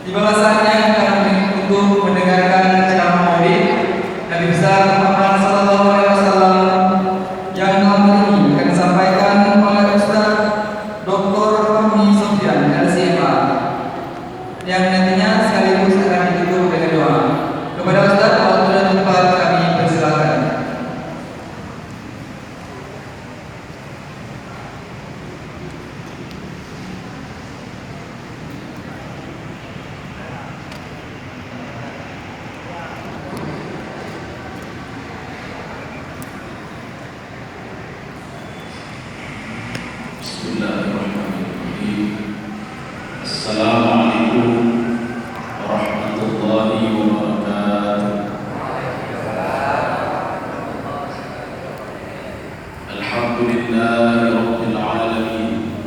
Tiba masanya kami untuk mendengarkan ceramah Maulid Nabi besar Muhammad Sallallahu Alaihi Wasallam yang malam ini akan disampaikan oleh Ustaz Dr. Fahmi Sofyan LCMA yang nantinya sekaligus akan ditutup dengan doa. Kepada Ustaz, waktu dan tempat kami persilakan. Bismillahirrahmanirrahim. Assalamualaikum warahmatullahi wabarakatuh. Alhamdulillahi rabbil alamin.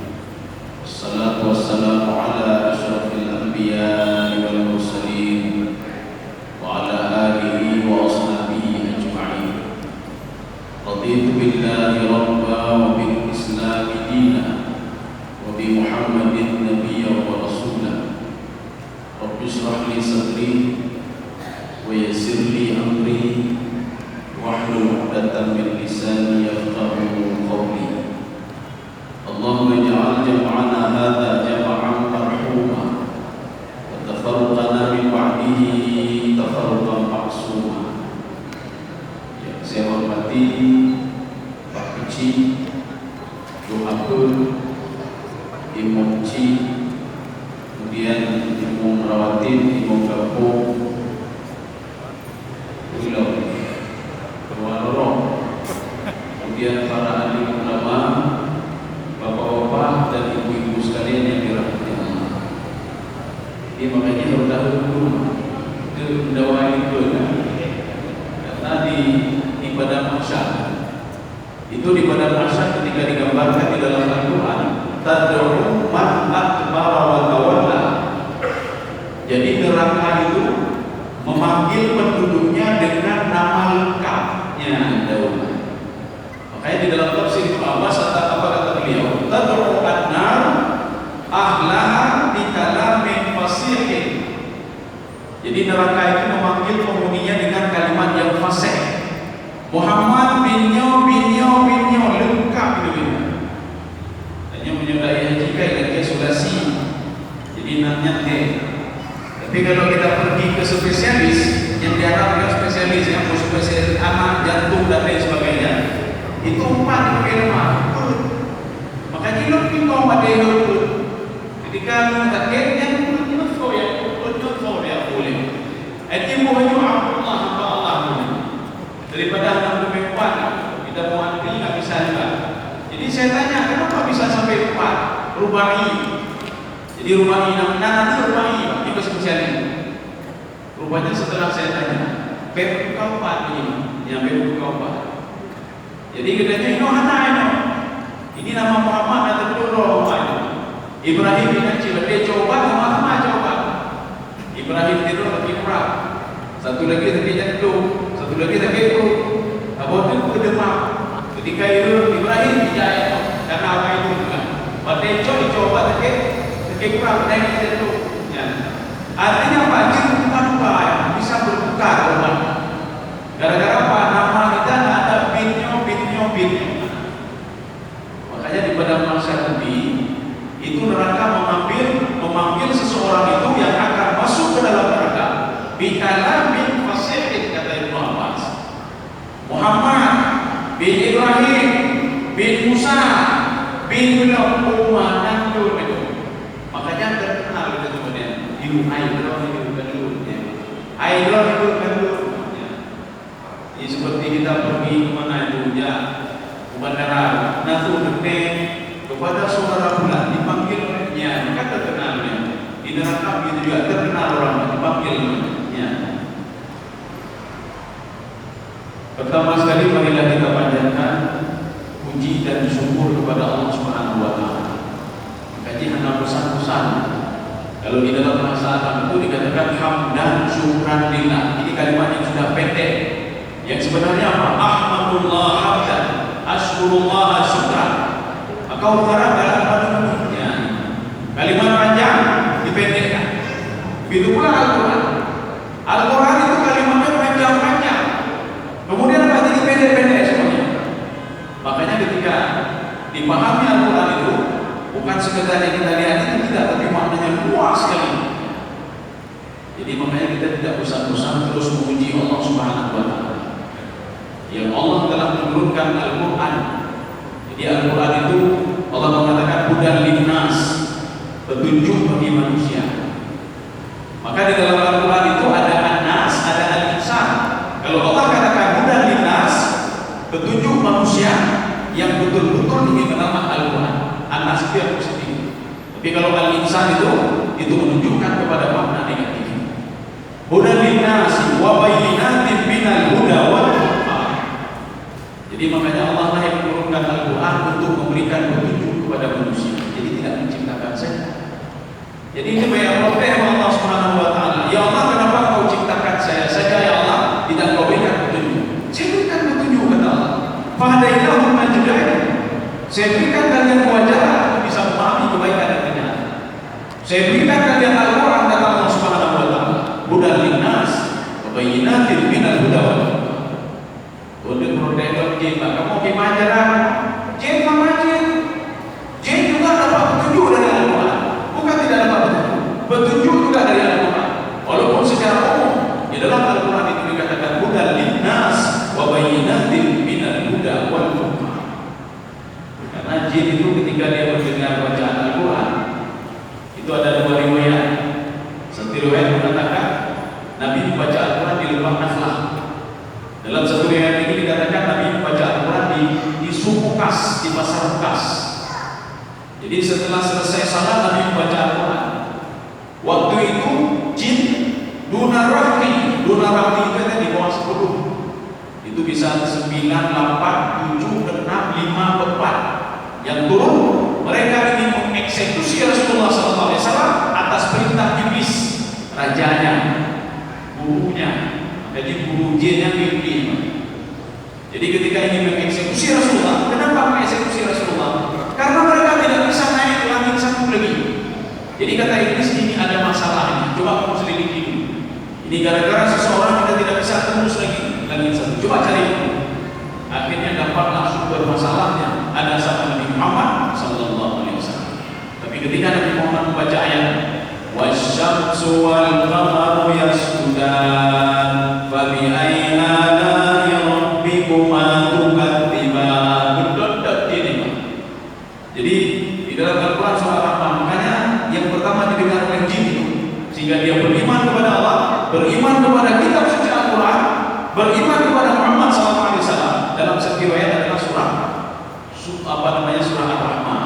Wassalatu wassalamu ala asyrafil anbiya'i wal mursalin wa ala alihi wa ashabihi ajma'in. Raditu billahi rabba wa bil islami dina wa bi Muhammadin nabiyya wa rasulah. Rabbi shrah li sadri wa yassir li amri wahlul 'uqdatam min lisani yafqahu qawli. Allahumma ij'al jam'ana hadha jam'an marhuma wa tafarruqana min ba'dihi tafarruqan ma'suma. Yang saya hormati Pak Keci, Doatul, Imam Ci, kemudian Imam Rawatin, Imam Kampung, Pulau Lorong, kemudian para ahli ulama, bapak-bapak dan ibu-ibu sekalian yang dirahmati Allah. Ini makanya harus tahu dulu itu dakwah itu kan. Karena di ibadah masyarakat itu di pada masa ketika digambarkan di dalam Al-Quran, tad'u man akbara wa tawalla. Jadi neraka itu memanggil penduduknya dengan nama lengkapnya dahulu. Makanya di dalam tafsir Ibnu Abbas apa kata beliau? Tad'u an-nar ahlaha bi kalamin fasihin. Jadi neraka itu memanggil penghuninya dengan kalimat yang fasih. Muhammad binyo lengkap itu. Hanya menyudahi haji dan kesulasi. Jadi namanya teh. Tapi kalau kita pergi ke spesialis yang diharapkan spesialis yang spesialis anak, jantung dan lain sebagainya, itu 4 pakai lemah. Makanya hidup kita pada hidup. Ketika mentakdirnya betul ya boleh. Itu mohon Allah hamba Allah daripada anak lebih kuat. Kita mau antri nggak bisa juga. Jadi saya tanya kenapa bisa sampai 4 rubai? Jadi rubai nanti rubai itu spesialis. Rupanya setelah saya tanya, beb kau 4 ini, yang beb kau 4. Jadi katanya ini nama Muhammad atau Nurul Ibrahim bin Najib dia coba sama coba. Ibrahim tidur lagi kurang. Satu lagi tadi jantung, satu lagi tadi perut. Abang itu demam. Ketika itu Ibrahim dijahit karena apa itu juga. Pada coba tadi kurang naik jantung. Artinya apa? Bukan bisa berbuka korban. Gara-gara apa? Nama kita ada binyo. Makanya di pada masa Nabi itu neraka memanggil seseorang itu yang akan masuk ke dalam neraka. Bikalamin fasihin kata Ibnu Abbas. Muhammad bin Ibrahim bin Musa bin Umar dan itu. Makanya terkenal itu kemudian idul itu kan dulu. Ini seperti kita pergi ke mana itu ya ke bandara, natu dekat kepada saudara bulan dipanggil olehnya, maka terkenalnya. Di neraka itu juga terkenal orang dipanggil olehnya. Pertama sekali marilah kita panjatkan puji dan syukur kepada Allah Subhanahu wa taala. Kaji hanya pesan-pesan. Kalau di dalam bahasa Arab itu dikatakan hamdan syukran lillah. Ini kalimat yang sudah pendek. Yang sebenarnya apa? Ahmadullah hamdan, asykurullah syukran. Maka utara dalam kalimat panjang dipendekkan. Begitu pula Al-Quran. Al-Quran itu kalimatnya panjang-panjang, kemudian apa jadi pendek-pendek semuanya. Makanya ketika dipahami Al-Quran itu bukan sekedar yang kita lihat itu tidak, tapi maknanya luas sekali. Jadi makanya kita tidak bosan-bosan terus memuji Allah Subhanahu wa Ta'ala. Yang Allah telah menurunkan Al-Quran. Jadi Al-Quran itu Allah mengatakan hudan linnas, petunjuk bagi manusia. Maka di dalam Al-Quran itu ada an-nas, ada al-insan. Kalau Allah katakan hudan linnas, petunjuk manusia yang betul-betul ingin mengenal Al-Quran. An-nas itu yang positif. Tapi kalau al-insan itu menunjukkan kepada makna negatif. Hudan linnas wa bayyinatin minal huda wal furqan. Jadi makanya Allah lah yang menurunkan Al-Quran untuk memberikan petunjuk kepada manusia. Jadi tidak menciptakan saja. Jadi ini banyak protes Allah Subhanahu wa Ta'ala. Ya Allah, kenapa kau ciptakan saya saja ya Allah, tidak kau berikan petunjuk? Saya berikan petunjuk kata Allah. Fahadainahum najdain. Saya berikan kalian kewajaran untuk bisa memahami kebaikan dan kebenaran. Saya berikan kalian Al-Quran kata Allah Subhanahu wa Ta'ala. Hudan linnas wa bayyinatin minal huda wal furqan. Untuk protes jin, kamu gimana cara? Jin sama jin. Jin juga dapat petunjuk dari Al-Quran. Bukan tidak dapat petunjuk juga dari Al-Quran. Walaupun secara umum di dalam Al-Quran itu dikatakan hudan linnas wa bayyinatin minal huda wal furqan. Karena jin itu ketika dia mendengar bacaan Al-Quran itu ada dua riwayat. Satu riwayat mengatakan Nabi membaca Al-Quran di lembah Nakhlah. Dalam satu riwayat ini dikatakan Nabi membaca Al-Quran di Sukukas, di pasar Bukas. Jadi setelah selesai salat Nabi membaca Al-Quran. Waktu itu jin Dunarahti itu ada di bawah 10. Itu bisa 9, 8, 7, 6, 5, 4 yang turun. Mereka ingin mengeksekusi Rasulullah SAW atas perintah iblis, rajanya, gurunya. Jadi guru jinnya Iblis. Jadi ketika ingin mengeksekusi Rasulullah, kenapa mengeksekusi Rasulullah? Karena mereka tidak bisa naik ke langit satu lagi. Jadi kata Iblis, ini ada masalahnya. Coba kamu selidiki dulu. Ini gara-gara seseorang kita tidak bisa tembus lagi langit satu. Coba cari dulu. Akhirnya dapatlah sumber masalahnya ada sama Nabi Muhammad Sallallahu Alaihi Wasallam. Tapi ketika Nabi Muhammad membaca ayat wasyamsu wal qamaru yasjudan fabi ayyi ala'i rabbikuma tukadziban. Jadi di dalam Al-Quran surah Ar-Rahman, makanya yang pertama didengar oleh jin itu sehingga dia beriman kepada Allah, beriman kepada kitab suci Al-Quran, beriman kepada Muhammad SAW. Dalam satu riwayat adalah surah Ar-Rahman.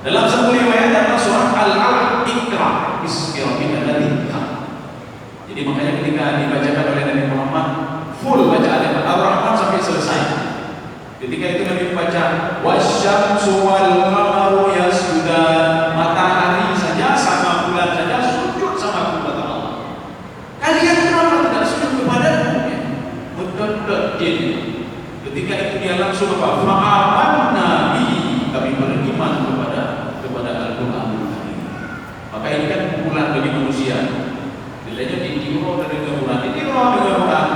Dalam satu riwayat adalah surah Al-Alaq, Iqra bismi rabbikal ladzi khalaq. Jadi makanya ketika dibacakan oleh Nabi Muhammad full bacaan Ar-Rahman sampai selesai. Ketika itu Nabi membaca wasyamsu wal qamaru yasjudan, matahari saja sama bulan saja sujud sama kepada Allah. Kalian kenapa tidak sujud kepadaku? Betul-betul. Ketika itu dia langsung apa? Fa'aman Nabi, kami beriman kepada Al-Quran. Maka ini kan kumpulan bagi manusia. Bilanya ditiro dari Al-Quran, ditiro dari Al-Quran.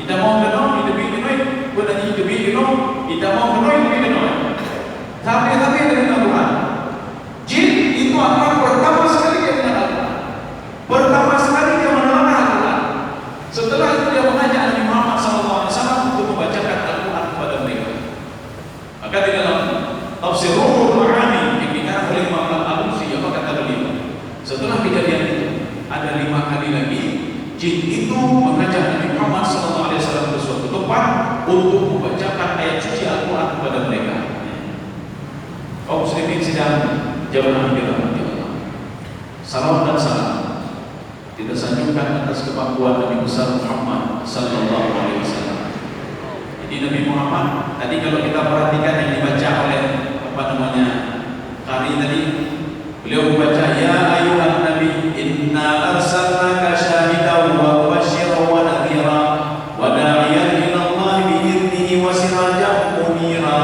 Kita mau kenal, kita bikin noy, kita bikin noy, kita mau kenal, kita bikin noy. Tapi dari Al-Quran. Jin itu akan pertama sekali dia mengenal Al-Quran. Pertama sekali dia mengenal Al-Quran. Setelah itu dia mengajak Nabi Muhammad SAW untuk membacakan Al-Quran kepada mereka. Maka di dalam tafsir Ruhul Ma'ani yang dikarang oleh Imam Al-Alusi, apa kata beliau? Setelah kejadian itu ada 5 kali lagi jin itu mengajak Nabi Muhammad SAW ke suatu tempat untuk membacakan ayat suci Al-Quran kepada mereka. Kaum muslimin sedang jamaah dirahmati Allah. Salawat dan salam kita sanjungkan atas kepangkuan Nabi besar Muhammad Sallallahu Alaihi Wasallam. Jadi Nabi Muhammad tadi kalau kita perhatikan yang dibaca oleh Qari tadi, beliau membaca ya ayuhan nabi inna arsalnaka syahidan wa mubasysyiran wa nadhira wa da'iyan ila Allah bi idnihi wa sirajan munira.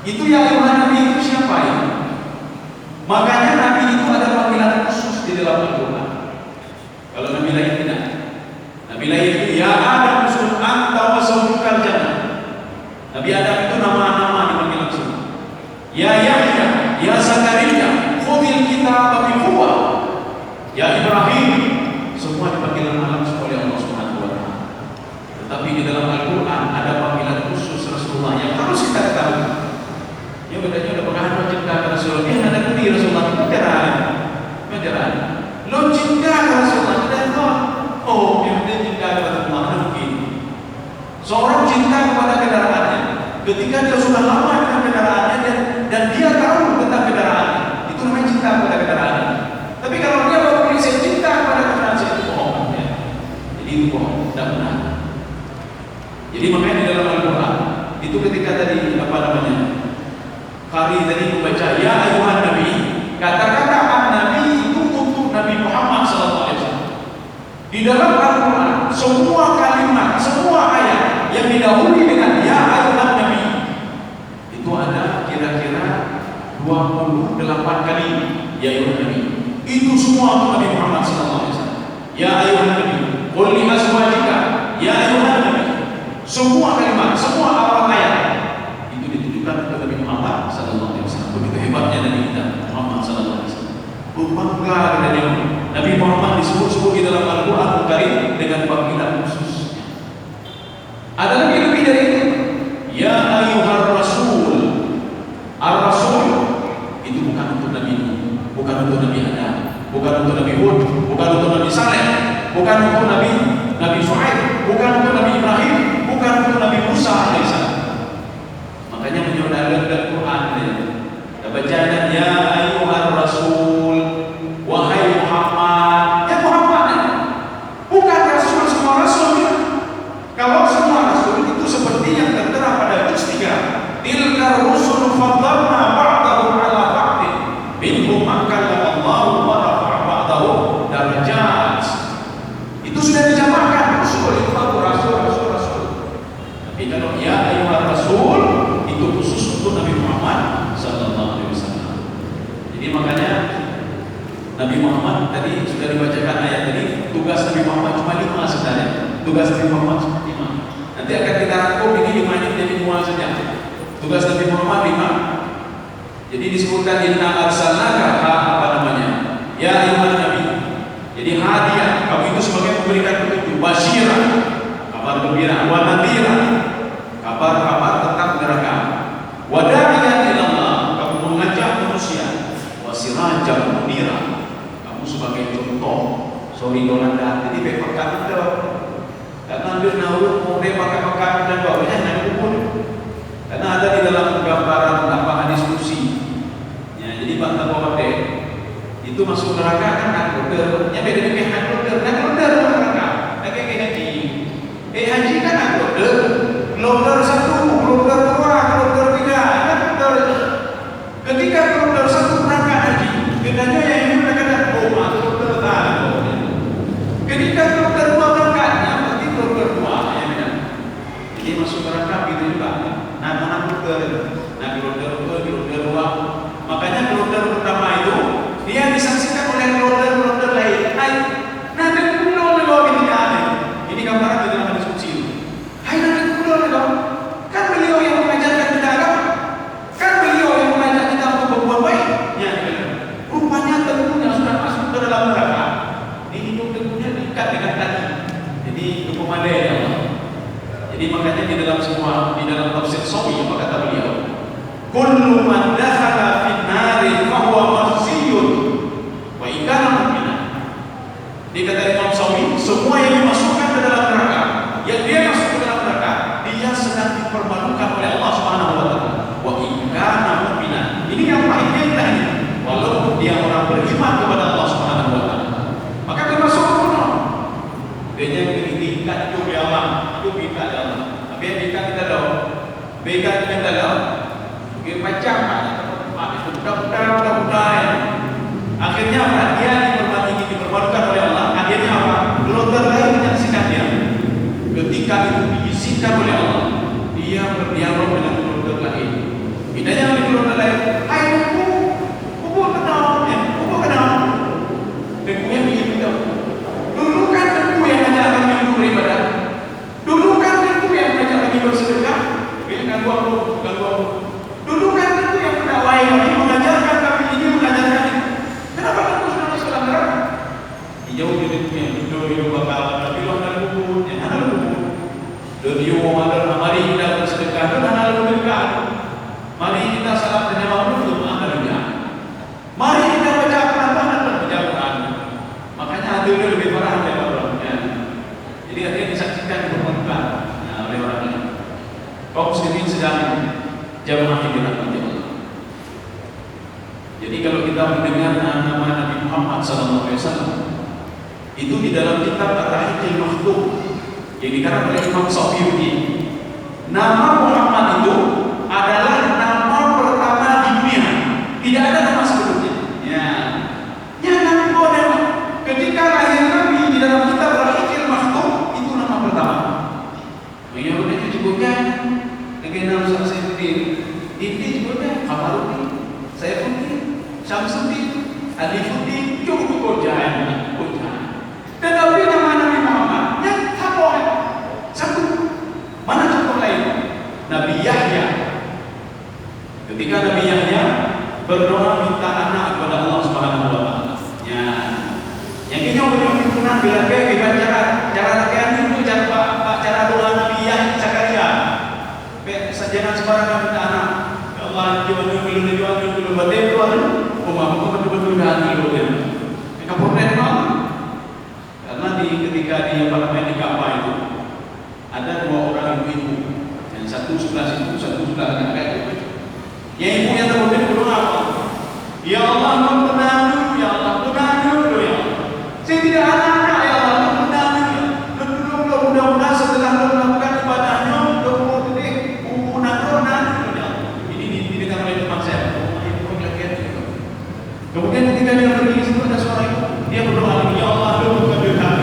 Itu ya ayuhan nabi itu siapa ya? Makanya nabi itu ada panggilan khusus di dalam Al-Quran. Kalau Nabi lain tidak. Nabi lain itu ya Adam uskun anta wa zawjukal jannah. Nabi Adam itu nama-nama dipanggil langsung. Ya Yahya, ya Zakaria, khudhil kitaba bi quwwah. Ya Ibrahim, semua dipanggil nama langsung oleh Allah Subhanahu wa taala. Tetapi di dalam Al-Qur'an ada panggilan khusus Rasulullah yang harus kita ketahui. Ya bedanya udah pernah cinta ke Rasulullah. Dia ada budi Rasulullah itu ajaran. Lo cinta ke Rasulullah tidak tahu. Oh, dia cinta kepada Allah mungkin. Seorang cinta kepada kendaraannya. Ketika dia sudah lama dengan kendaraannya dan dia tahu tentang kendaraannya, itu namanya cinta kepada kendaraannya. Tapi kalau dia baru saya cinta kepada kendaraan saya, itu bohong. Ya. Jadi itu bohong, tidak benar. Jadi makanya di dalam Al-Quran itu ketika tadi Qari tadi membaca ya ayuhan nabi, kata-kata an-nabi itu untuk Nabi Muhammad sallallahu alaihi wasallam. Di dalam Al-Quran semua kalimat, semua ayat yang didahului dengan ya ayuhan nabi itu ada kira-kira 28 kali ya ayuhan nabi. Itu semua untuk Nabi Muhammad sallallahu alaihi wasallam. Ya ayuhan nabi, qul li azwajika, ya ayuhan nabi. Semua kalimat, semua awal ayat itu ditujukan kepada Nabi Muhammad sallallahu alaihi wasallam. Begitu hebatnya Nabi kita Muhammad sallallahu alaihi wasallam. Berbangga dengan Nabi Muhammad disebut-sebut di dalam Al-Qur'an Al-Karim dengan panggilan khusus. Ada lagi lebih dari itu. Ya ayyuhar rasul. Ar-rasul itu bukan untuk Nabi Nuh, bukan untuk Nabi Adam, bukan untuk Nabi Hud, bukan untuk Nabi Saleh, bukan untuk Nabi Shu'aib, bukan untuk Nabi Ibrahim, bukan untuk Nabi Musa alaihissalam. Makanya menyodara Al-Quran kita baca ya ayyuhar rasul, wahai Muhammad. Ya Muhammad, bukan rasul, semua rasul. Kalau semua rasul itu seperti yang tertera pada juz 3, tilka rusul faddalna ba'dahum ala ba'din minhum man kallama Allah wa rafa'a ba'dahum darajat. Itu sudah dijamakkan rasul, itu apa rasul. Tapi kalau ya ayyuhar rasul itu khusus untuk Nabi Muhammad sallallahu alaihi wasallam. Jadi makanya Nabi Muhammad tadi sudah dibacakan ayat tadi, tugas Nabi Muhammad cuma 5 sebenarnya. Tugas Nabi Muhammad cuma 5. Nanti akan kita rangkum ini 5 ini menjadi 2 saja. Tugas Nabi Muhammad 5. Jadi disebutkan inna arsalnaka ya ayyuhan nabi. Jadi hadiah, kamu itu sebagai memberikan petunjuk, basyirah, kabar gembira, wa nadhira, kabar-kabar tentang neraka, wa da'iyan ila Allah, kamu mengajak manusia, wa sirajan munira, kamu sebagai contoh sori dolanda. Jadi pepakan itu karena ambil naur mau pepakan dan bawahnya naik pun karena ada di dalam gambaran hadis kursi ya. Jadi bantah bahwa itu masuk neraka kan angkuter, ya beda dengan angkuter neraka, kayak haji. Haji kan angkuter, kloter 1, kloter 2, kloter 3, kan kloter. Ketika kloter 1 berangkat haji, bedanya yang ini mereka ada kloter tadi. Ketika kloter 2 berangkatnya, berarti kloter 2 ya beda. Jadi masuk neraka gitu juga. Nah kloter 2. Makanya kloter pertama itu dia disaksikan oleh kloter lain. Nah, dan kulo ini ada. Ini gambaran di dalam diskusi itu. Hai, nanti kulo kan beliau yang mengajarkan kita agama. Kan beliau yang mengajak kita untuk berbuat baik. Ya, rupanya tentunya sudah masuk ke dalam neraka. Ini hidup tentunya dekat dengan tadi. Jadi kepemadai ya Allah. Jadi makanya di dalam tafsir Sawi apa kata beliau? Kullu man dakhala fin nari fa huwa maghsiyun wa in kana mu'minan. Dikata Imam Sawi, semua yang dimasukkan ke dalam neraka, yang dia masuk ke dalam neraka, dia sedang dipermalukan oleh Allah Subhanahu wa taala. Wa in kana mu'minan. Ini yang paling indah ini. Walaupun dia orang beriman kepada Allah Subhanahu wa taala. Maka termasuk kuno. Dia tingkat itu ya Allah, itu tingkat ya Allah. Tapi yang tingkat kita tahu. Beda dengan dalam macam itu mudah-mudahan akhirnya apa? Dia dipermalukan oleh Allah. Akhirnya apa? Kloter lain menyaksikan dia. Ketika itu diizinkan oleh Allah, dia berdialog dengan kloter lain. Bedanya Ijau hidupnya hidup bakal tapi lo ada kubur, yang ada kubur. Dia mau ada, mari kita bersedekah, dan ada bersedekah. Mari kita salat berjamaah dulu, ada berjamaah. Mari kita baca Quran, ada berjamaah. Makanya adilnya lebih parah daripada orang. Jadi artinya disaksikan di permukaan oleh orang lain. Kaum muslimin sedang jamaah yang dirahmati Allah. Jadi kalau kita mendengar nama Nabi Muhammad SAW, itu di dalam kitab Ar-Rahiqil Maktum yang dikarang oleh Imam Syafi'i, nama Muhammad itu adalah nama pertama di dunia, tidak ada nama sebelumnya. Ya Nabi Muhammad ketika lahir Nabi di dalam kitab Ar-Rahiqil Maktum itu nama pertama. Yang itu disebutkan dengan nama Syamsuddin, ini disebutnya Qamaruddin, Saifuddin, Syamsuddin, Alifuddin, cukup kojahan. Tetapi nama Nabi Muhammad yang satu. Mana contoh lain? Nabi Yahya. Ketika Nabi Yahya berdoa minta anak kepada Allah Subhanahu wa taala. Yang ini orang itu Nabi lagi dibaca cara latihan itu cara doa Nabi Yahya Zakaria. Jangan sembarangan minta anak. Ya Allah, jangan dulu batin Tuhan. Umat betul-betul dah dulu ya. Kita problem ketika dia di Ka'bah itu ada dua orang ibu, yang satu sebelah situ, satu sebelah kanan itu. Yang ibu yang terbentuk berdoa apa? Ya Allah, benar dulu, ya Allah, benar dulu ya Allah. Saya tidak ada anak, ya Allah, benar dulu. Mudah-mudahan setelah melakukan ibadahnya, ini didengar oleh teman saya. Kemudian ketika dia pergi di situ ada suara ibu, dia berdoa, ya Allah, lembutkan kami.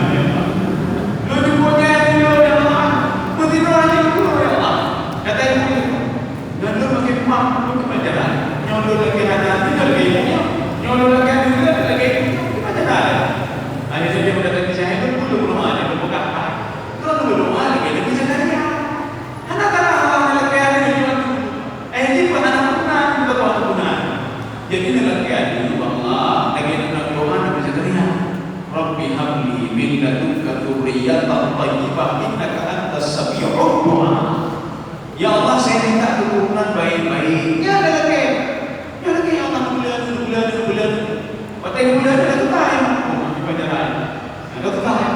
Ya Allah, saya minta keturunan baik-baik. Ya ada lagi ya Allah, bulan. Pakai bulan ada ketayang. Ada ketayang.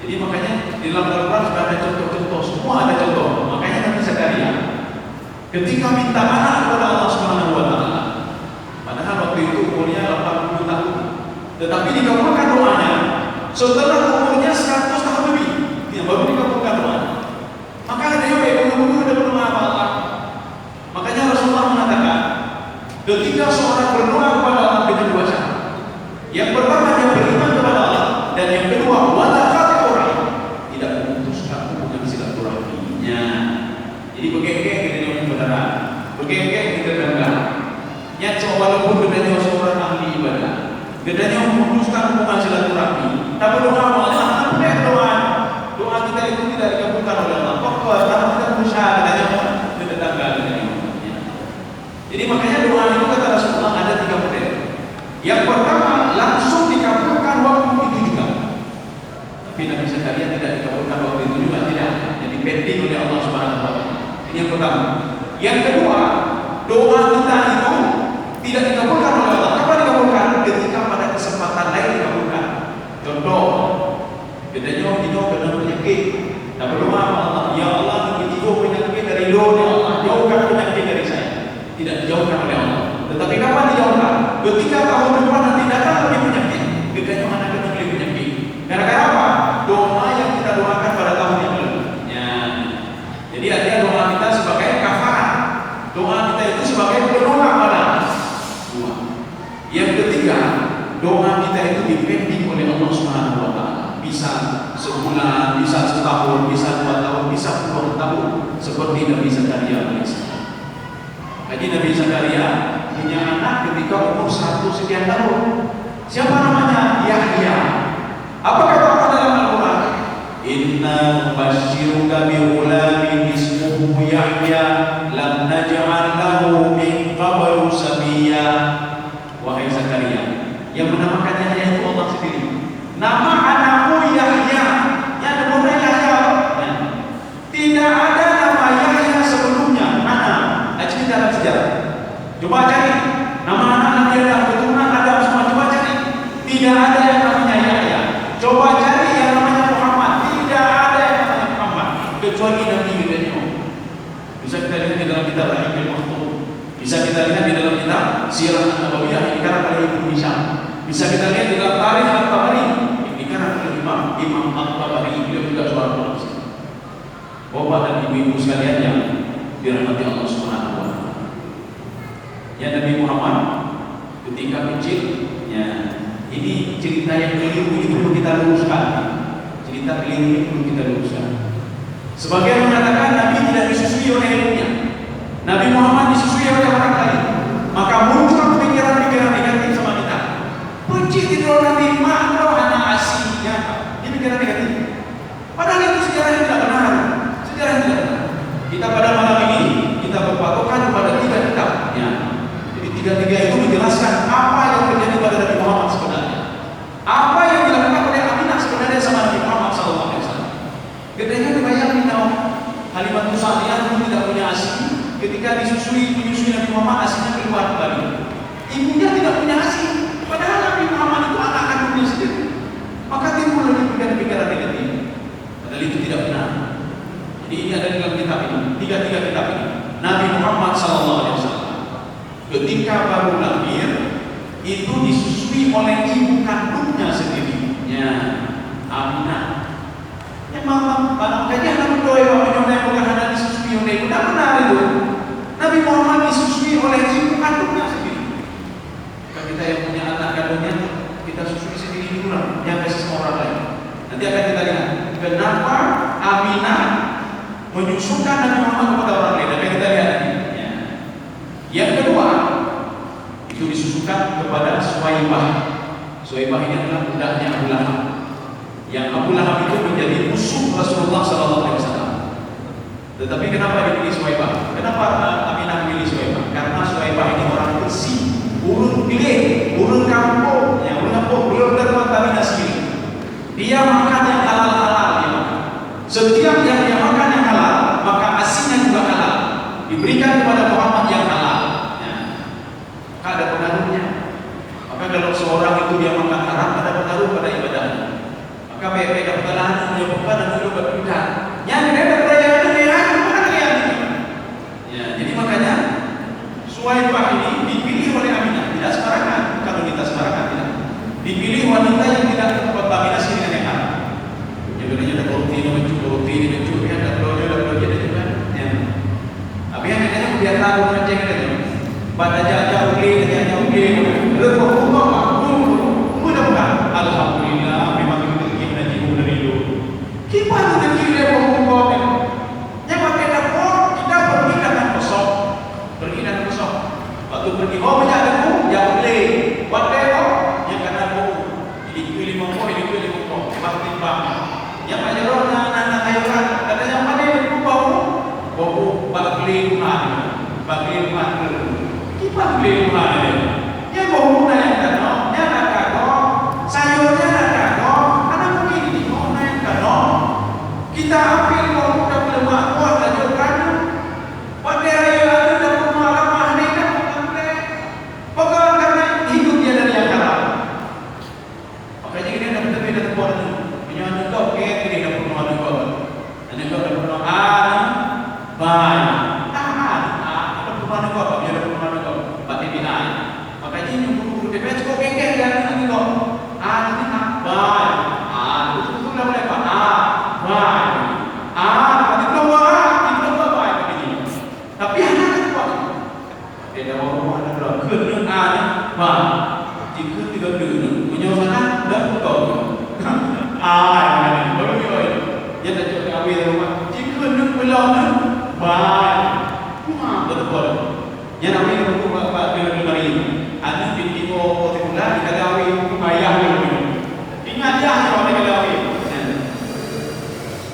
Jadi makanya di dalam Al-Quran sudah ada contoh-contoh, semua ada contoh. Makanya Nabi Zakaria ketika minta anak kepada Allah Subhanahu wa taala, padahal waktu itu umurnya 80 tahun, tetapi dikabulkan doanya setelah umurnya 100 tahun lebih, dia baru dikabulkan doanya. Maka ada yang ibu-ibu ada berdoa kepada Allah. Makanya Rasulullah mengatakan, ketika seorang berdoa kepada Allah dengan dua syarat, yang pertama dia beriman kepada Allah, dan yang kedua wala qati'urah, tidak memutuskan hubungan silaturahminya. Jadi begengkeng kita dengan saudara, begengkeng kita dengan nyat walaupun bedanya seorang ahli ibadah, bedanya memutuskan hubungan silaturahmi, tapi doa Allah sampai doa kita itu tidak dikabulkan oleh Allah. Karena kita berusaha katanya tetangga dengan imannya. Jadi makanya doa itu kata Rasulullah ada 3 model. Yang pertama langsung dikabulkan waktu itu juga. Tapi Nabi Zakaria tidak dikabulkan waktu itu juga, tidak. Jadi pending oleh Allah Subhanahu wa taala. Ini yang pertama. Yang kedua, doa kita itu tidak dikabulkan oleh Allah. Kapan dikabulkan? Ketika pada kesempatan lain dikabulkan. Contoh, bedanya kita kena penyakit. Tak berdoa Allah, ya Allah, jauh penyakit dari lo, ya Allah, jauhkan penyakit dari saya. Tidak dijauhkan oleh Allah. Tetapi kapan dijauhkan? Ketika tahun depan nanti datang lagi penyakit, bedanya mana kena beli penyakit. Gara-gara apa? Doa yang kita doakan pada tahun yang lalu. Jadi artinya doa kita sebagai kafarat. Doa kita itu sebagai berdoa pada dua. Yang ketiga, doa kita itu dipending oleh Allah Subhanahu wa taala. Bisa sebulan, bisa setahun, bisa 2 tahun, bisa puluhan tahun, seperti Nabi Zakaria alaihissalam. Jadi Nabi Zakaria punya anak ketika umur 100 sekian tahun. Siapa namanya? Yahya. Apa kata Allah dalam Al-Quran? Inna mubasyiruka bi ghulamin ismuhu Yahya lam naj'al lahu min qablu samiyya. Wahai Zakaria, yang menamakan Yahya itu Allah sendiri. Bisa kita lihat di dalam kitab Sirah An-Nabawiyah yang dikarang oleh Ibnu Hisham. Bisa kita lihat di dalam Tarikh At-Tabari yang dikarang oleh Imam At-Tabari. Beliau juga seorang ulama. Bapak dan ibu-ibu sekalian yang dirahmati Allah Subhanahu wa taala. Ya, Nabi Muhammad ketika kecil, ya, ini cerita yang keliru, ini perlu kita luruskan. Cerita keliru ini perlu kita luruskan. Sebagian mengatakan Nabi tidak disusui oleh ibunya. Nabi Muhammad disusui oleh orang lain. Maka muncul pikiran-pikiran negatif sama kita. Kunci tidur Nabi makro anak aslinya. Ini pikiran negatif. Padahal itu sejarah yang tidak benar. Sejarah yang tidak benar. Kita pada malam ini kita berpatokan kepada 3 kitab. Ya. Jadi 3 itu menjelaskan apa yang terjadi pada Nabi Muhammad sebenarnya. Apa yang dilakukan oleh Aminah sebenarnya sama Nabi Muhammad SAW. Ketika dibayangkan Halimah Sa'diyah itu tidak punya ASI, ketika menyusui Nabi Muhammad ASInya keluar kembali. Ibunya tidak punya ASI, padahal Nabi Muhammad itu anak kandungnya sendiri. Maka timbul pikiran-pikiran negatif. Padahal itu tidak benar. Jadi ini ada di dalam kitab ini, 3 kitab ini. Nabi Muhammad SAW ketika baru lahir itu disusui oleh ibu kandungnya sendiri, ya, Aminah. Ya, makanya Nabi doa menyonai bukan hanya disusui oleh ibu, tidak benar itu. Nabi Muhammad disusui oleh ibu kandungnya sendiri. Kalau kita yang punya anak kandungnya, kita susui sendiri dulu, yang kasih sama orang lain. Nanti akan kita lihat kenapa Aminah menyusukan Nabi Muhammad kepada orang lain. Akan kita lihat ini. Ya. Yang kedua, itu disusukan kepada Suwaibah. Suwaibah ini adalah budaknya Abu Lahab. Yang Abu Lahab itu menjadi musuh Rasulullah SAW. Tetapi kenapa dipilih Suwaibah? Kenapa Aminah memilih Suwaibah? Karena Suwaibah ini orang bersih, urun pilih, urun kampung, yang urun kampung belum terkontaminasi. Dia makan yang halal-halal, dia makan. Setiap yang dia makan yang halal, maka asinnya juga halal. Diberikan kepada Muhammad yang halal. Ya. Maka ada pengaruhnya. Maka kalau seorang itu dia makan haram, ada pengaruh pada ibadahnya. Maka beda kesalahan menyebabkan dan juga berbeda. Yang ada perayaan dunia bukan yang ini. Ya, jadi makanya Suwaibah ini dipilih oleh Aminah, tidak sembarangan. Kalau kita sembarangan tidak. Dipilih wanita yang tidak terkontaminasi dengan yang haram. Jadi ada roti mencuci, ada telurnya, ada juga. Ya. Tapi yang katanya biar tahu macam itu. Pada jauh mudah-mudahan. Alhamdulillah memang kita tidak kira pembunuh yang pakai dapur kita pergi dengan kosong waktu pergi banyak aku yang beli whatever yang kena aku ini pilih mongko pasti bang yang banyak orang anak ayuran kata yang mana yang bau bakli rumah kita beli rumah yang bau yang kena yang nak kado sayurnya nak kado anak mungkin ini mau yang kado kita ambil kalau kita berlemak kuat lanjutkan pada raya ada dapat malam ni kan pokoknya karena hidup dia dari yang haram. Makanya kita dapat beda tempat ni menyuatu kau ke tidak dapat menyuatu kau dan kau dapat menyuatu banyak dapat menyuatu kau dia dapat menyuatu kau pasti binai. Makanya ini guru DPS kau kengkeh dan ini kau ini nak banyak betul-betul dah boleh pak banyak tapi anak itu apa? Dia orang ada berapa? Kerana anak, jika tidak dulu, menyuruhkan dan betul. Baru dia, dia tak cukup awal rumah. Jika nak pulang, betul. Yang namanya buku bapak bila hari ini, anak binti ko particular dikalawi ayah dulu. Ingat dia kalau dikalawi.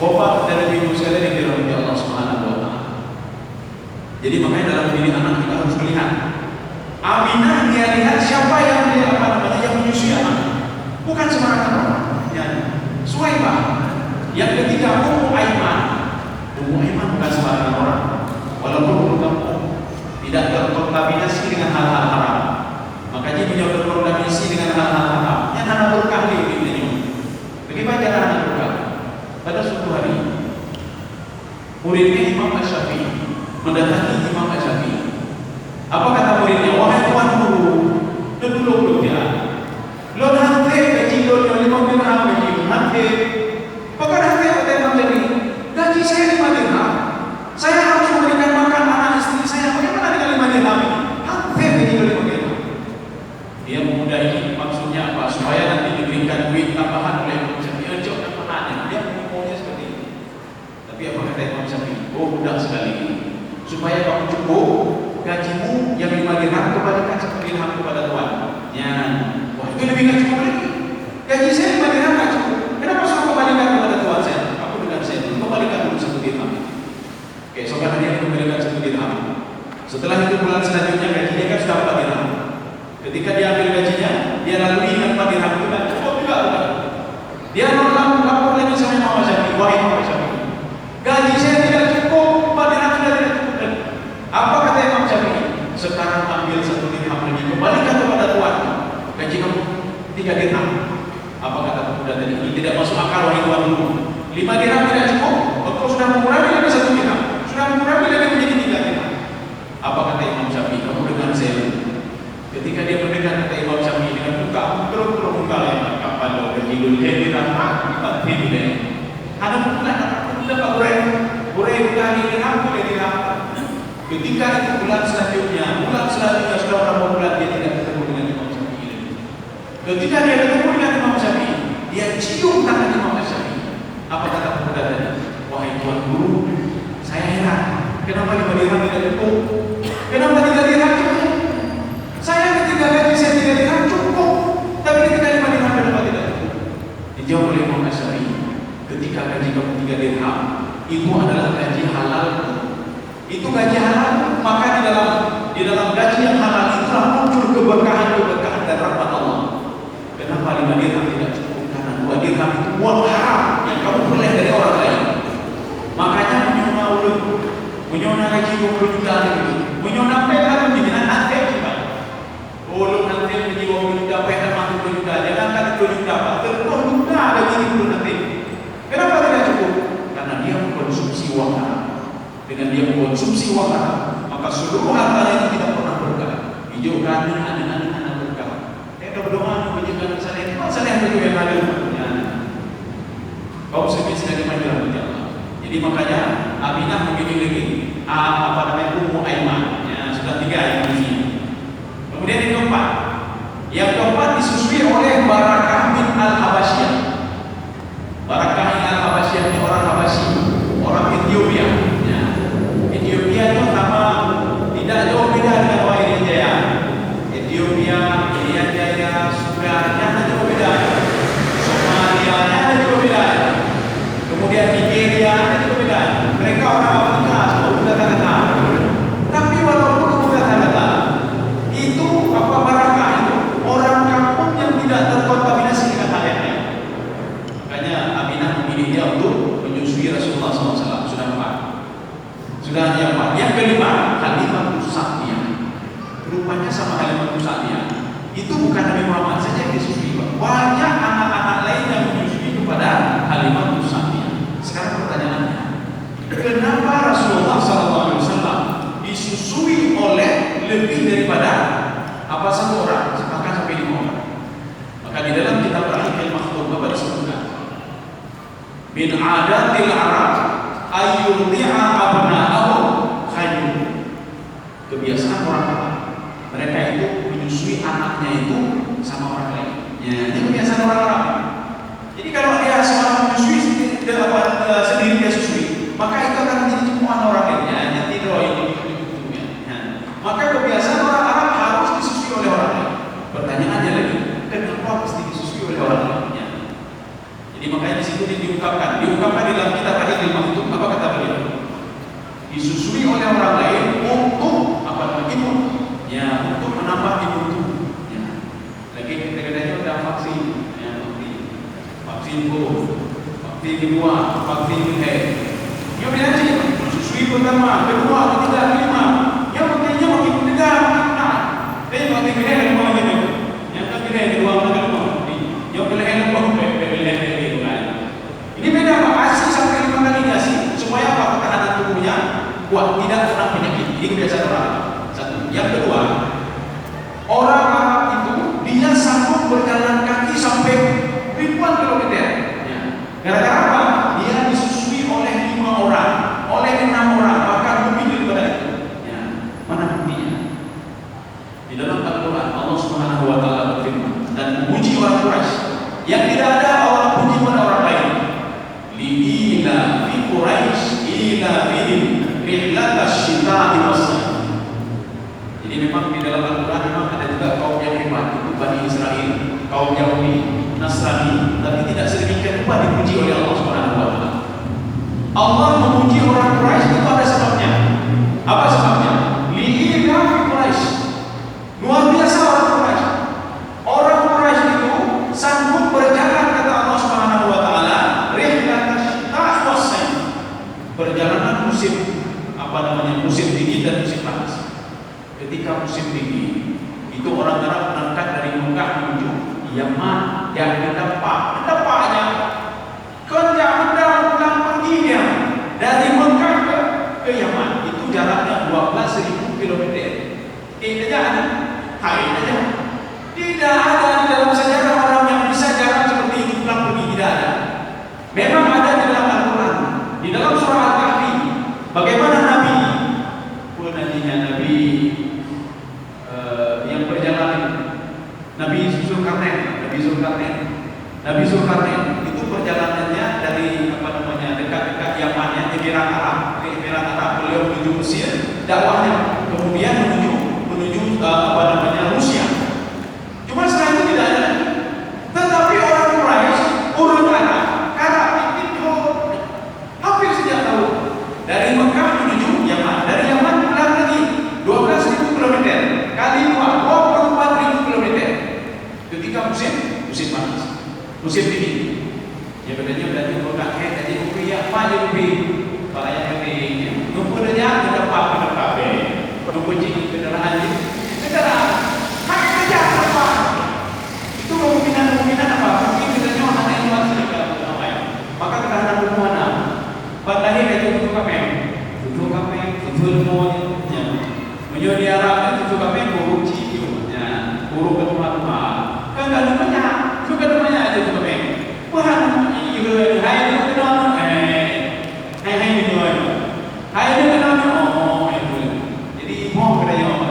Bapak dan ibu sekalian yang dirahmati Allah Subhanahu wa taala. Jadi makanya dalam memilih anak kita harus melihat. Aminah dia lihat siapa yang dia yang menyusui anak. Bukan sembarangan orang. Ya. Suwaibah. Yang ketiga Ummu Aiman. Ummu Aiman bukan sembarangan orang. Walaupun belum kampung tidak terkontaminasi dengan hal-hal haram. Makanya beliau terkontaminasi dengan hal-hal haram. Yang anak berkah di ini. Bagaimana cara anak berkah? Pada suatu hari muridnya Imam Asy-Syafi'i mendatangi Imam Asy-Syafi'i. Apa 3 dirham. Apa kata pemuda tadi? Ini tidak masuk akal wahai tuan rumah. 5 dirham tidak cukup. Engkau sudah mengurangi lagi 1 dirham. Sudah mengurangi lagi menjadi 3 dirham. Apa kata Imam Syafi'i? Kamu dengar saya dulu. Ketika dia mendengar kata Imam Syafi'i dengan buka terus muka lebar kapal lo berjilul dirham empat dirham. Ada bukan Pak Burai bukan dirham boleh dirham. Ketika itu bulan selanjutnya sudah berapa bulan dia tidak ketemu dengan Imam Syafi'i. Ketika dia ketemu dengan Imam Syafi'i, dia cium tangan Imam Syafi'i. Apa kata pemuda tadi? Wahai tuan guru, saya heran. Kenapa 5 dirham tidak cukup? Kenapa 3 dirham cukup? Saya ketika gaji saya 3 dirham cukup, tapi ketika 5 dirham kenapa tidak cukup? Dijawab oleh Imam Syafi'i, ketika gaji kamu 3 dirham, itu adalah gaji halal. Itu gaji halal, maka di dalam gaji yang halal itulah muncul keberkahan dan rahmat Allah. Kenapa 5 dirham tidak cukup? Karena 2 dirham itu uang haram yang kamu peroleh dari orang lain. Makanya menyona gaji 20 juta lagi, menyona pekan dengan nanti juga. Ulung nanti menjadi 20 juta, pekan masuk 20 juta, jangan kan 20 juta, terus juta lagi di bulan nanti. Kenapa tidak cukup? Karena dia mengkonsumsi uang haram. Dengan dia mengkonsumsi uang haram, maka seluruh hartanya itu tidak pernah berkah. Hijau kami anak-anak berkah. Kita berdoa menjadikan saleh itu yang ada. Kau semisal di majulah Allah. Jadi makanya Aminah memilih lagi Ummu Aiman. Ya, sudah 3 yang di sini. Kemudian yang keempat disusui oleh Barakah bin Al-Habasyah. Barakah bin Al-Habasyah ini orang Habasyi, orang Ethiopia. Ethiopia itu sama tidak jauh beda dengan Wahid Jaya. Ethiopia, Irian Jaya, Sudan, ada jauh beda. Somalia, ada jauh beda. Kemudian Nigeria, ada jauh beda. Mereka orang Afrika, semua sudah kata. Tapi walaupun sudah kata, itu apa Barakah itu orang kampung yang tidak terkontaminasi dengan hal yang lain. Makanya Aminah memilih dia untuk menyusui Rasulullah SAW. Sudah yang 4. Yang kelima, Halimatus Sa'diyah. Rupanya sama Halimatus Sa'diyah itu bukan Nabi Muhammad saja yang disusui, banyak anak-anak lain yang menyusui kepada Halimatus Sa'diyah. Sekarang pertanyaannya, kenapa Rasulullah SAW disusui oleh lebih daripada satu orang, bahkan sampai 5 orang? Maka di dalam kitab Al-Hikmah Maktum Bapak disebutkan, min adatil Arab ayyurdi'a abna'ahum khayyun. Kebiasaan orang Arab, mereka itu menyusui anaknya itu sama orang lain. Ya, ini kebiasaan orang Arab. Jadi kalau dia seorang menyusui sendiri dia susui, maka itu akan menjadi cemoohan orang lainnya. Nanti maka kebiasaan orang Arab harus disusui oleh orang lain. Pertanyaannya lagi, kenapa mesti disusui oleh orang lainnya? Jadi makanya di situ diungkapkan di dalam kitab Al-Hikmah Maktum. Apa kata beliau? Disusui oleh orang lain untuk imun, ya, untuk menambah imun tubuh. Ya. Lagi kadang-kadang ada vaksin, ya, vaksin flu, vaksin kedua, vaksin head. Dia bilang sih, susui pertama, kedua, ketiga, kelima. Yang pentingnya makin mendengar, makin benar. Tapi vaksin head ada mau gitu. Yang ketiga, kedua, kelima. Yang pilihan apa? Pilihan ini beda Pak, kasih sampai 5 kali kasih supaya apa? Pertahanan tubuhnya kuat, tidak kena penyakit. Ini kebiasaan orang. Satu. Yang kedua, orang Arab itu dia sanggup berjalan kaki sampai ribuan kilometer. Ya. Gara-gara apa? Dia disusui oleh 5 orang, oleh 6 orang, bahkan lebih daripada itu. Ya. Mana buktinya? Di dalam Al-Quran Allah Subhanahu Wa Taala berfirman dan memuji orang Quraisy yang tidak ada orang puji pada orang lain. Ila fi Quraisy ila fihim rihlatash shita'i was-sayf. Jadi memang di dalam Al-Quran memang ada juga kaum yang hebat, itu Bani Israel, kaum Yahudi, Nasrani, tapi tidak sedemikian rupa dipuji oleh Allah Subhanahu wa taala. Allah memuji orang Quraisy itu ada sebabnya. Apa sebabnya? Ila fi Quraisy. Luar biasa orang Quraisy. Orang Quraisy itu sanggup berjalan kata Allah Subhanahu wa taala perjalanan musim musim dingin dan musim panas. Ketika musim dingin itu orang Arab berangkat dari Mekah menuju Yaman yang kedapanya kerja pulang pergi dia dari Mekah ke Yaman. Itu jaraknya 12.000 km. Ini aja, hari aja. Tidak ada di dalam sejarah orang yang bisa jarak seperti itu pulang pergi, tidak ada. Memang ada di dalam Al-Quran, di dalam surah Al-Kahfi, bagaimana Nabi yang perjalanan Nabi Zulkarnain itu perjalanannya dari dekat Yaman, Emirat Arab, beliau menuju Mesir, dakwahnya kemudian menuju Rusia. Cuma setelah itu tidak ada. Tetapi orang Quraisy urut karena itu hampir setiap tahun dari Mekah menuju Yaman, dari Yaman pulang lagi 12.000 km kali 24.000 km. Ketika musim panas, musim dingin, ya bedanya berarti bukan jadi rupiah maju lebih banyak ini. Numpuknya kita pakai numpuk kendaraan pakai kerja apa? Itu kemungkinan apa? Mungkin bedanya orang yang luar sedekah apa ya? Maka kerana rumahnya, padahal itu tujuh kami, tujuh semuanya. Menjadi Arab itu tujuh kami buruk ciumnya, buruk ke rumah. Kan juga namanya aja tujuh kami. Wah, ini hai itu kenal, hai itu jadi mau kerja apa?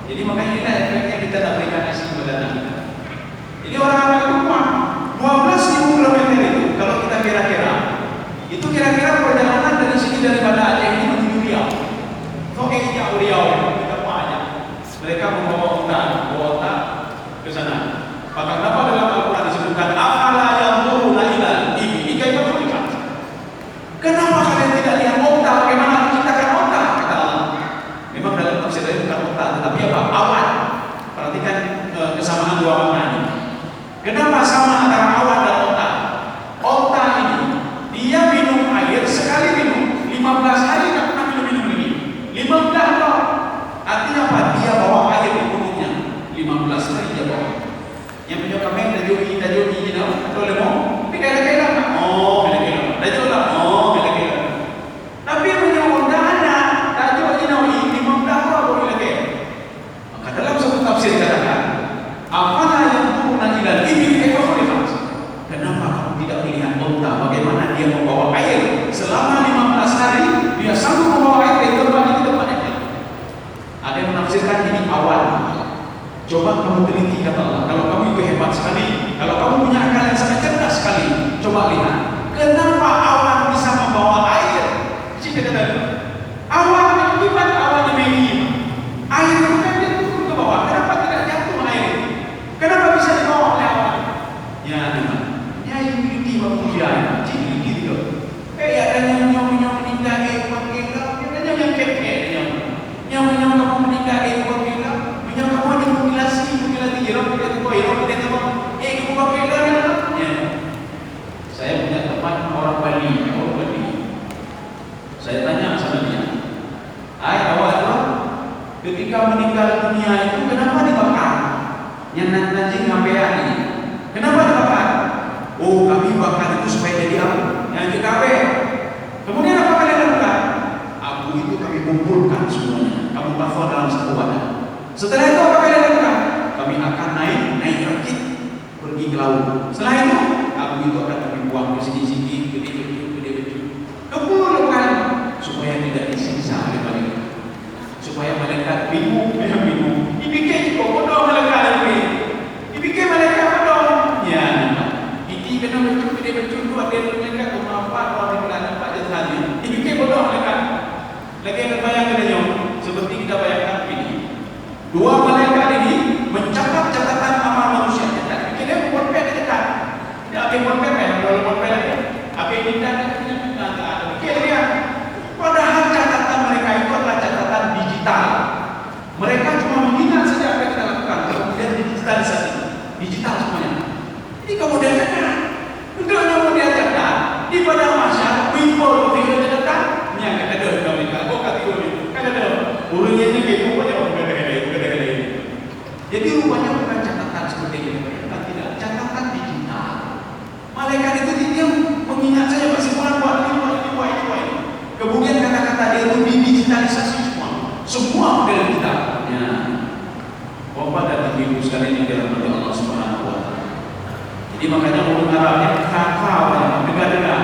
Jadi makanya kita tak berikan nasi kepada Nabi. Jadi orang-orang itu kuat 12.000 km itu kalau kita kira-kira itu kira-kira perjalanan dari sini daripada Aceh ini menuju Riau. Oke, jauh Riau kita banyak. Mereka membawa unta ke sana. Maka kenapa dalam Al-Quran disebutkan afala yanzuruna ilal ibili kaifa khuliqat? Kenapa kalian tidak lihat unta bagaimana diciptakan unta? Kata Allah. Memang dalam tafsir itu bukan unta, tetapi apa? Awan. Perhatikan kesamaan dua makna ini. Kenapa sama antara awan dan unta? Unta ini dia minum air sekali minum 15 hari tak pernah minum lagi. 15 tahun. Artinya apa? Dia bawa air di mulutnya 15 hari dia bawa. Yang punya kami dah jogi ni dah. Atau lemong. Tapi kira-kira tapi punya unta anak dah jogi ni 15 tahun boleh lagi. Maka dalam satu tafsir katakan afala yanzuruna ilal ibili kaifa khuliqat? Kenapa kamu tidak melihat unta bagaimana dia membawa air selama 15 hari dia sanggup membawa air dari tempat ini ke tempat yang lain? Ada yang menafsirkan ini awan. Coba kamu teliti kata Allah. Kalau kamu itu hebat sekali, kalau kamu punya akal yang sangat cerdas sekali, coba lihat kenapa awan bisa membawa air? Jika kata awan akibat awan yang air itu kan dia turun ke bawah. Kenapa tidak jatuh air? Kenapa bisa dibawa oleh awan? Ya, ya ini di bawah dia, jadi gitu. Ada yang meninggal pakai gelap, ada yang kekek yang kamu meninggal pakai gelap, yang kamu ada mutilasi jeruk kita tu kamu pakai gelap ya. Saya punya teman orang Bali. Saya tanya sama dia, awak tu ketika meninggal dunia itu kenapa dibakar? Yang nanti ngapain ini? Kenapa dibakar? Oh, kami bakar itu supaya jadi abu. Yang JKW. Kemudian apa kalian lakukan? Abu itu kami kumpulkan semuanya. Kamu taruh dalam satu wadah. Setelah itu apa kalian lakukan? Kami akan naik rakit pergi ke laut. Setelah itu abu itu akan kami buang ke sini-sini, gede-gede. Kumpulkan supaya tidak disiksa oleh malaikat. Supaya malaikat bingung. Dipikir juga bodoh malaikat ini. Dipikir malaikat bodoh. Ya, ini kena betul buat dia malaikat apa orang yang nampak jasanya. Dipikir bodoh malaikat. Lagi yang bayangkan dia seperti kita bayangkan ini. Dua malaikat ini mencatat catatan amal manusia. Tak fikir dia buat pen dekat. Dia akan buat pen, kalau buat pen lagi. Apa ini dan fikir dia. Padahal catatan mereka itu adalah catatan digital. Mereka cuma mengingat saja apa yang kita lakukan. Kemudian digitalisasi, digital semuanya. Ini kemudian catat. Untuk kemudian catat di pada masa before kita catat, yang ada mereka. Oh kategori, kan ada. Urutnya ini kita punya orang. tadi itu digitalisasi semua model kita. Ya. Bapak dan Ibu sekalian yang dirahmati Allah Subhanahu wa taala. Jadi makanya ulun Arabnya kafah dengar-dengar.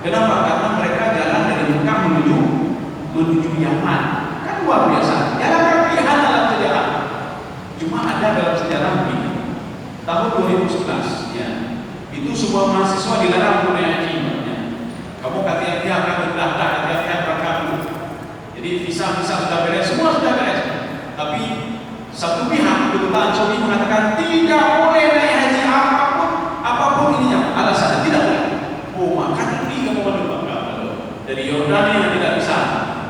Kenapa? Karena mereka jalan dari Mekah menuju Yaman. Kan luar biasa. Jalan kaki dalam sejarah. Cuma ada dalam sejarah begini. Tahun 2011 ya. Itu semua mahasiswa dilarang punya haji. Ya. Kamu hati-hati akan berdaftar, hati-hati akan kamu. Jadi visa sudah beres, semua sudah beres. Tapi satu pihak kedutaan Saudi mengatakan tidak boleh naik haji apapun ininya. Alasannya tidak boleh. Oh, maka ini kamu dari Yordania tidak bisa,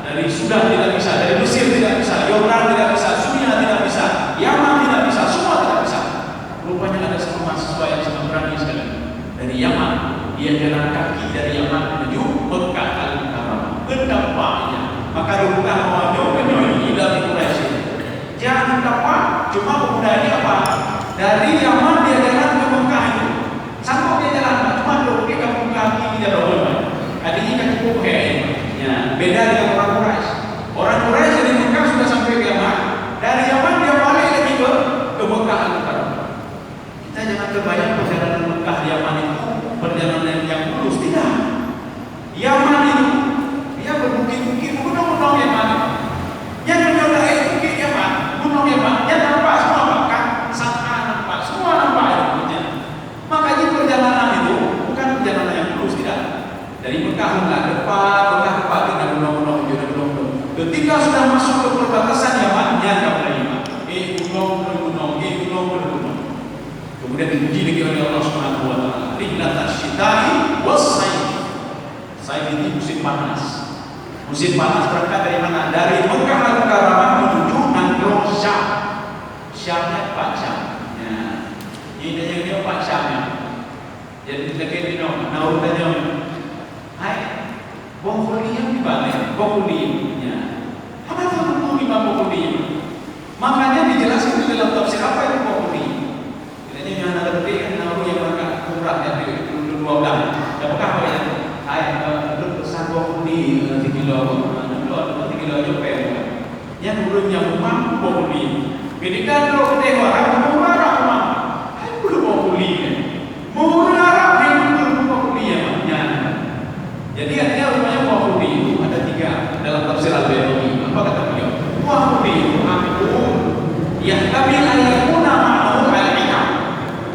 dari Sudan tidak bisa, dari Mesir tidak bisa, Yordan tidak bisa, Suriah tidak bisa, Yaman tidak bisa, semua tidak bisa. Rupanya ada satu mahasiswa yang sangat berani sekali dari Yaman. Dia jalan kaki dari Yaman menuju Mekah Al-Mukarramah. Betapanya, maka rupanya menyoyi dari Quraisy. Jangan dapat, cuma pemuda ini apa? Dari Yaman dia jalan ke Mekah itu. Sanggup dia jalan, cuma kalau dia ke kaki dia boleh. Adanya kan cukup ya, beda dengan orang Quraisy. Orang Quraisy dari Mekah sudah sampai ke Yaman. Dari Yaman dia balik lagi ke Mekah Al-Mukarramah. Kita jangan terbayang perjalanan Mekah Yaman itu perjalanan yang mulus, tidak. Yaman itu dia berbukit-bukit, gunung-gunung Yaman. Yang menyodai bukit Yaman, gunung Yaman, yang nampak semua bahkan San'a nampak, semua nampak ya. Makanya perjalanan itu bukan perjalanan yang mulus, tidak. Dari Mekah ke depan dengan gunung-gunung. Ketika sudah masuk ke perbatasan Yaman, dia tidak boleh Yaman. Gunung. Kemudian dipuji lagi oleh Allah Subhanahu wa taala. Rihlatan syita'i was-sayf. Sayf ini musim panas. Musim panas berangkat dari mana? Dari Mekah Al-Mukarramah menuju Nangro Syam. Syamnya Pak Syam. Ya. Ini dia Pak Syamnya. Jadi kita kira tanya. Hai, Bohuliyah di balik, Bohuliyah. Apa itu Bohuliyah? Makanya dijelaskan di dalam tafsir apa itu Bohuliyah. Ini yang ada tadi kan nahu yang berangkat umrah ya di 2 bulan. Apakah apa ya? Hai, pesan Bohuliyah 3 kilo, 3 kilo aja perak. Yang dulunya mampu Bohuliyah. Ketika kalau kita orang umrah hai belum Bohuliyah. Murah jadi artinya rupanya wahudi itu ada 3 dalam tafsir Al-Bayhaqi. Apa kata beliau? Wahudi itu amrun yahtamil an yakuna ma'nahu al-iham.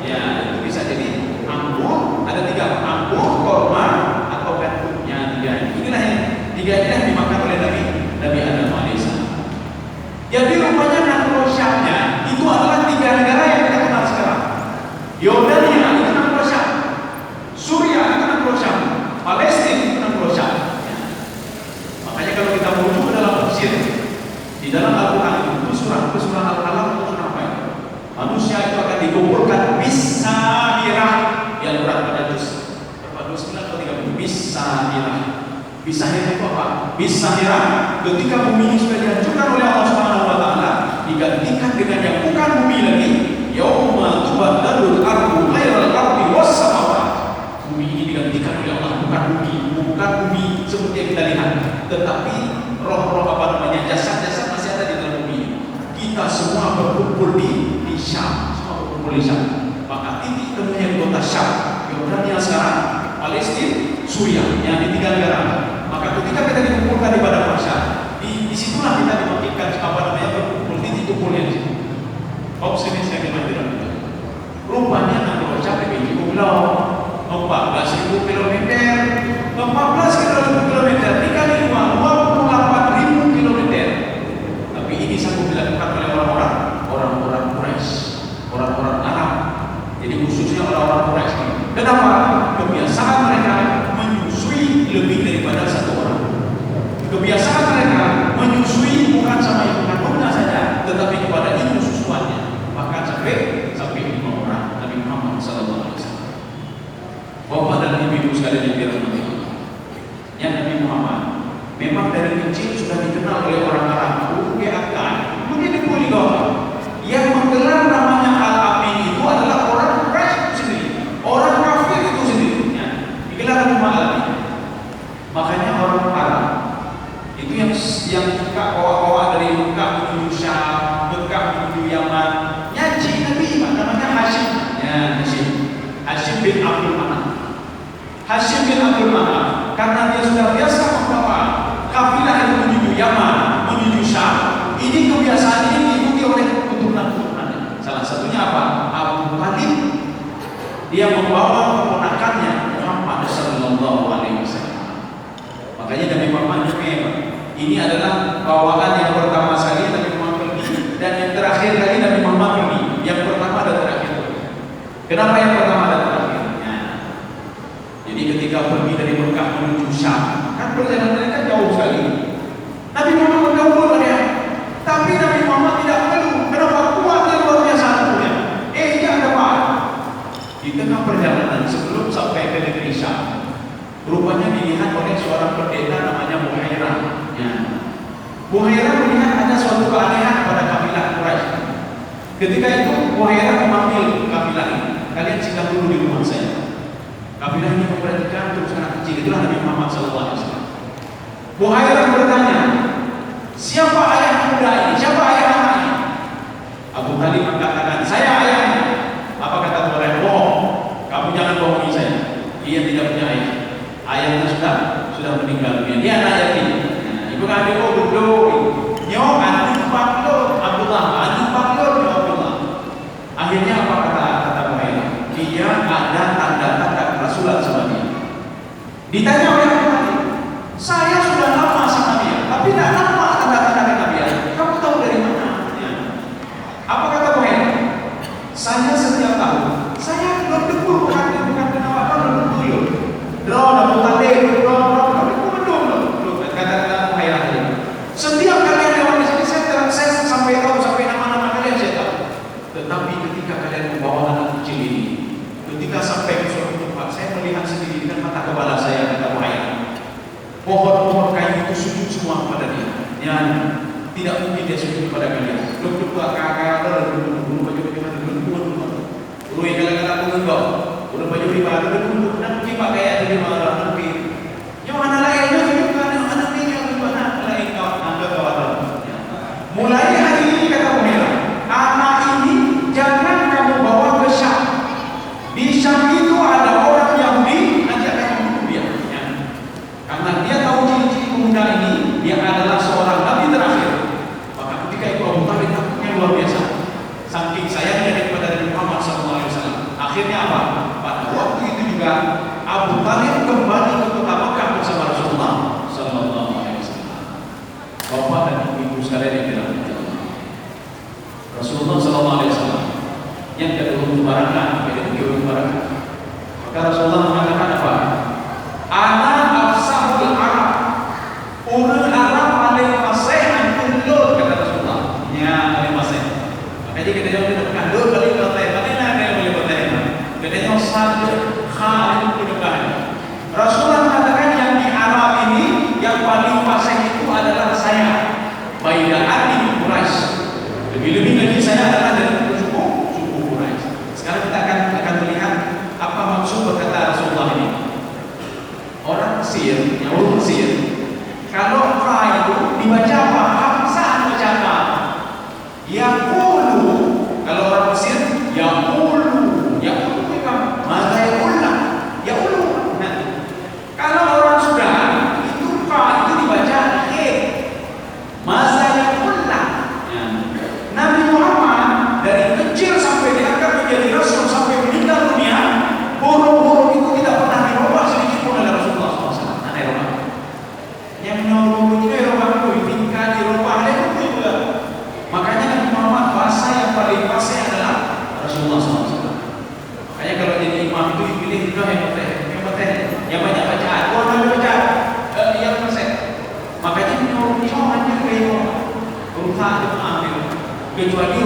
Ya, itu bisa jadi amrun, ada 3, amrun, korban atau gantunnya 3. Inilah yang 3 yang dimakan oleh Nabi Adam alaihissalam. Jadi rupanya Nangro Syamnya itu adalah 3 negara yang kita kenal sekarang. Yordania itu Nangro Syam, Suriah itu Nangro Syam, Palestina itu Nangro Syam. Ya. Makanya kalau kita merujuk ke dalam tafsir di dalam Al-Quran itu surah Al-Qalam itu surah apa itu? Manusia itu akan dikumpulkan bisahirah yang berat pada juz 29 atau 30. Bisahirah itu apa? Bisahirah ketika bumi ini sudah dihancurkan oleh Allah Subhanahu wa taala, digantikan dengan yang bukan bumi lagi. Yauma tubaddalul ardu ghairal ardi was samawat. Bumi ini digantikan oleh Allah, bukan bumi seperti yang kita lihat, tetapi roh-roh jasad-jasad masih ada di dalam bumi. Kita semua berkumpul di Syam, maka titik temunya di kota Syam, Yordania sekarang, Palestina, Suriah, yang di 3 negara. Maka ketika kita dikumpulkan di padang mahsyar, di situlah kita dibangkitkan berkumpul, titik kumpulnya di situ. Opsinis yang kita bilang, rupanya Nangro Syam di pulau 14.000 km, 14.000 km dikali 28.000 km. Tapi ini sanggup dilakukan oleh orang-orang Quraisy, orang-orang Arab. Jadi khususnya orang-orang Quraisy. Kenapa? Kebiasaan mereka menyusui lebih daripada 1 orang. Kebiasaan mereka menyusui bukan sama ibu kandungnya saja, tetapi kepada ibu susuannya. Bahkan sampai 5 orang. Nabi Muhammad SAW. Bapak dan ibu sekalian yang dirahmati Allah. Yang Nabi Muhammad memang dari kecil sudah dikenal oleh orang Arab. Mungkin poligami. Yang menggelar namanya Al-Amin itu adalah orang Quraisy itu sendiri, orang kafir itu sendiri. Ya, digelar nama Al-Amin. Makanya orang Arab itu yang minta maaf karena dia sudah biasa membawa kafilah itu menuju Yaman, menuju Syam. Ini kebiasaan ini diikuti oleh keturunan-keturunannya. Salah satunya apa? Abu Talib, dia membawa keponakannya Muhammad sallallahu alaihi wasallam. Makanya Nabi Muhammad memang ini adalah bawaan yang pertama sekali Nabi Muhammad pergi, dan yang terakhir kali Nabi Muhammad pergi. Yang pertama dan terakhir. Kenapa yang pertama dan terakhir? Ya. Jadi ketika pergi dari Mekah menuju Syam, kan perjalanan mereka jauh sekali. Nabi Muhammad bergaul dengan dia, tapi Nabi Muhammad tidak mengeluh. Kenapa? Kuatnya luar biasa tubuhnya. Dia ada apa? Di tengah perjalanan sebelum sampai ke negeri Syam, rupanya dilihat oleh seorang pendeta namanya Buhairah. Ya. Buhairah melihat ada suatu keanehan pada kafilah Quraisy. Ketika itu Buhairah memanggil kafilah ini, kalian singgah dulu di rumah saya. Kafilah ini memperhatikan terus anak kecil. Itulah Nabi Muhammad SAW. Buhairah bertanya, siapa ayah muda ini? Siapa ayah anak ini? Abu Talib mengatakan, saya ayahnya. Apa kata Buhairah? Bohong. Kamu jangan bohongi saya. Dia tidak punya ayah. Ayahnya sudah meninggal dunia. Dia anak yatim. Ibu kami berdua. Nyok anu paklor Abdullah, anu paklor Abdullah. Akhirnya apa kata Buhairah? Dia ada tanda-tanda kerasulan sama dia. Ditanya oleh Abu Talib, saya sudah lama sama dia, tapi tidak lama tanda-tanda kenabian. Kamu tahu dari mana? Ya. Apa kata Buhairah? Saya setiap tahun, saya berdebu bukan kenapa berdebu. Drone Abu Talib, drone, kata Buhairah tadi. Setiap kalian lewat di sini, saya sampai tahu, sampai nama-nama kalian saya tahu. Tetapi ketika kalian membawa anak kecil ini, ketika sampai ke suatu tempat, saya melihat sendiri dengan mata kepala saya, kata Buhairah. Pohon-pohon kayu itu sujud semua kepada dia. Ya, tidak mungkin dia sujud kepada kalian. Duduk kakak, duduk baju bagaimana, duduk. Urui kala-kala pengembang, urui baju riba, duduk. Nanti pakai ada di mana nanti. Yang mana lainnya sujud karena anak ini yang mana lain kau anggap kawan. Mulai hari ini kata Buhairah, anak ini jangan kamu bawa ke Syam. Di Syam itu ada orang Yahudi, nanti akan membunuh dia. Ya. Karena dia tahu ciri-ciri pemuda ini, dia adalah seorang nabi terakhir. Maka ketika itu Abu Talib takutnya luar biasa. Saking sayangnya kepada Nabi Muhammad SAW. Akhirnya apa? Pada waktu itu juga Abu Talib kembali ke kota Mekah bersama Rasulullah SAW. Bapak dan ibu sekalian yang dirahmati Allah. Rasulullah SAW yang tidak berbarang, maka Rasulullah mengatakan apa? Ana afsahul Arab, orang Arab paling fasih antul, kata Rasulullah. Ya, paling fasih. Makanya kita jawab tidak kandul paling fasih. Bagaimana ada yang boleh fasih? Katanya sadr khalid kudukan. Rasulullah mengatakan yang di Arab ini yang paling fasih itu adalah saya. Baidaan di Quraisy. Lebih-lebih lagi saya adalah dari suku Quraisy. Sekarang kita akan melihat apa maksud berkata Rasulullah ini. Orang Mesir, yang orang Mesir, kalau fa itu dibaca apa? Hamzah baca apa? Yaqulu. Kalau orang Mesir, yaqulu. Yaqulu memang maka yaqulna. Yaqulu. Nah, kalau orang Sudan itu fa itu dibaca akhir. Masa yaqulna. Ya. Nabi Muhammad dari kecil sampai diangkat menjadi rasul sampai meninggal dunia, huruf-huruf itu tidak pernah dirubah sedikit pun oleh Rasulullah SAW. Aneh robah. Yang nyuruh itu robah itu tingkah dirubah itu juga. Makanya Nabi Muhammad bahasa yang paling fasih adalah Rasulullah SAW. Makanya kalau jadi imam itu dipilih juga yang banyak bacaan. Oh, banyak bacaan. Yang fasih. Makanya nyuruh hanya kayak berusaha untuk ambil. Kecuali